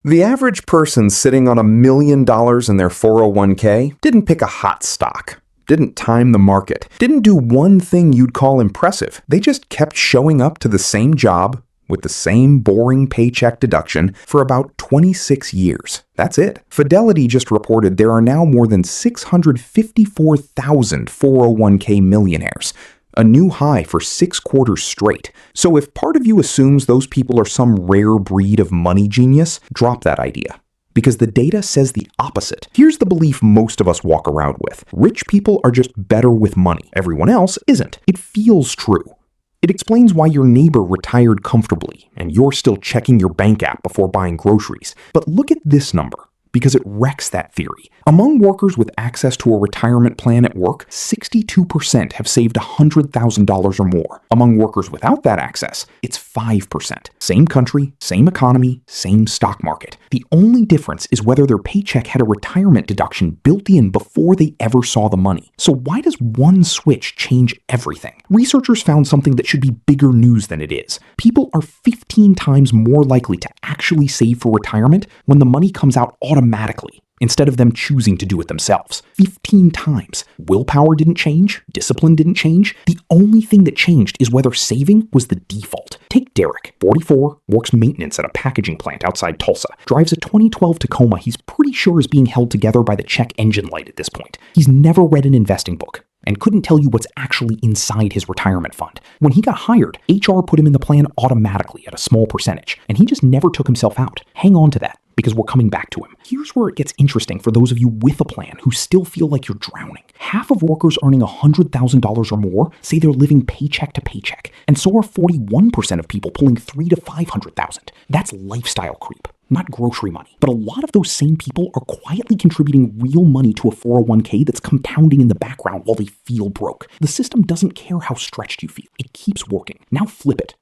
The average person sitting on $1 million in their 401k didn't pick a hot stock, didn't time the market, didn't do one thing you'd call impressive. They just kept showing up to the same job with the same boring paycheck deduction for about 26 years. That's it. Fidelity just reported there are now more than 654,000 401k millionaires, a new high for 6 quarters straight. So if part of you assumes those people are some rare breed of money genius, drop that idea. Because the data says the opposite. Here's the belief most of us walk around with. Rich people are just better with money. Everyone else isn't. It feels true. It explains why your neighbor retired comfortably and you're still checking your bank app before buying groceries. But look at this number, because it wrecks that theory. Among workers with access to a retirement plan at work, 62% have saved $100,000 or more. Among workers without that access, it's 5%. Same country, same economy, same stock market. The only difference is whether their paycheck had a retirement deduction built in before they ever saw the money. So why does one switch change everything? Researchers found something that should be bigger news than it is. People are 15 times more likely to actually save for retirement when the money comes out automatically, instead of them choosing to do it themselves. 15 times. Willpower didn't change. Discipline didn't change. The only thing that changed is whether saving was the default. Take Derek, 44, works maintenance at a packaging plant outside Tulsa, drives a 2012 Tacoma he's pretty sure is being held together by the check engine light at this point. He's never read an investing book and couldn't tell you what's actually inside his retirement fund. When he got hired, HR put him in the plan automatically at a small percentage, and he just never took himself out. Hang on to that, because we're coming back to him. Here's where it gets interesting for those of you with a plan who still feel like you're drowning. Half of workers earning $100,000 or more say they're living paycheck to paycheck, and so are 41% of people pulling $300,000 to $500,000. That's lifestyle creep, not grocery money. But a lot of those same people are quietly contributing real money to a 401k that's compounding in the background while they feel broke. The system doesn't care how stretched you feel. It keeps working. Now flip it.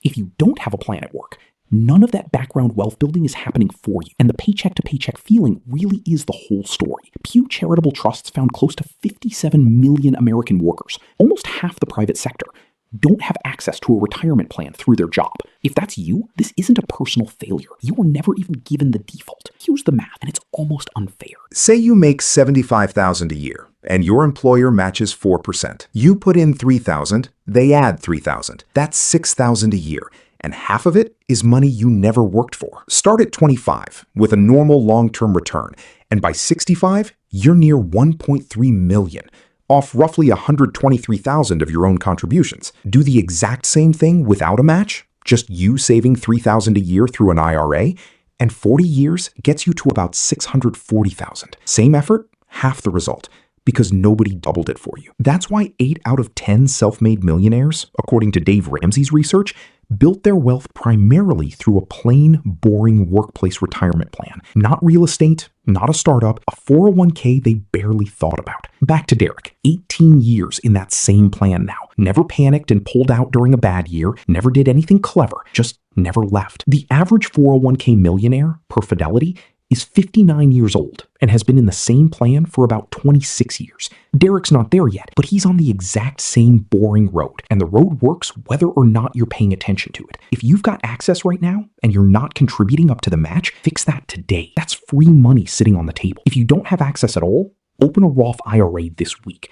If you don't have a plan at work, none of that background wealth building is happening for you, and the paycheck to paycheck feeling really is the whole story. Pew Charitable Trusts found close to 57 million American workers, almost half the private sector, don't have access to a retirement plan through their job. If that's you, this isn't a personal failure. You were never even given the default. Here's the math, and it's almost unfair. Say you make $75,000 a year, and your employer matches 4%. You put in $3,000, they add $3,000. That's $6,000 a year. And half of it is money you never worked for. Start at 25 with a normal long-term return, and by 65, you're near 1.3 million, off roughly 123,000 of your own contributions. Do the exact same thing without a match, just you saving $3,000 a year through an IRA, and 40 years gets you to about 640,000. Same effort, half the result, because nobody doubled it for you. That's why 8 out of 10 self-made millionaires, according to Dave Ramsey's research, built their wealth primarily through a plain, boring workplace retirement plan. Not real estate, not a startup, a 401k they barely thought about. Back to Derek, 18 years in that same plan now. Never panicked and pulled out during a bad year, never did anything clever, just never left. The average 401k millionaire, per Fidelity, is 59 years old and has been in the same plan for about 26 years. Derek's not there yet, but he's on the exact same boring road, and the road works whether or not you're paying attention to it. If you've got access right now and you're not contributing up to the match, fix that today. That's free money sitting on the table. If you don't have access at all, open a Roth IRA this week.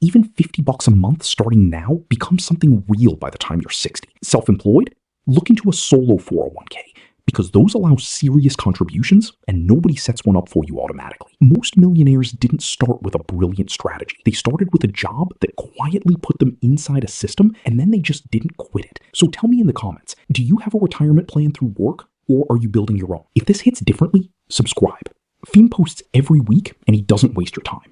Even $50 a month starting now becomes something real by the time you're 60. Self-employed? Look into a solo 401k. Because those allow serious contributions and nobody sets one up for you automatically. Most millionaires didn't start with a brilliant strategy. They started with a job that quietly put them inside a system, and then they just didn't quit it. So tell me in the comments, do you have a retirement plan through work, or are you building your own? If this hits differently, subscribe. Finn posts every week and he doesn't waste your time.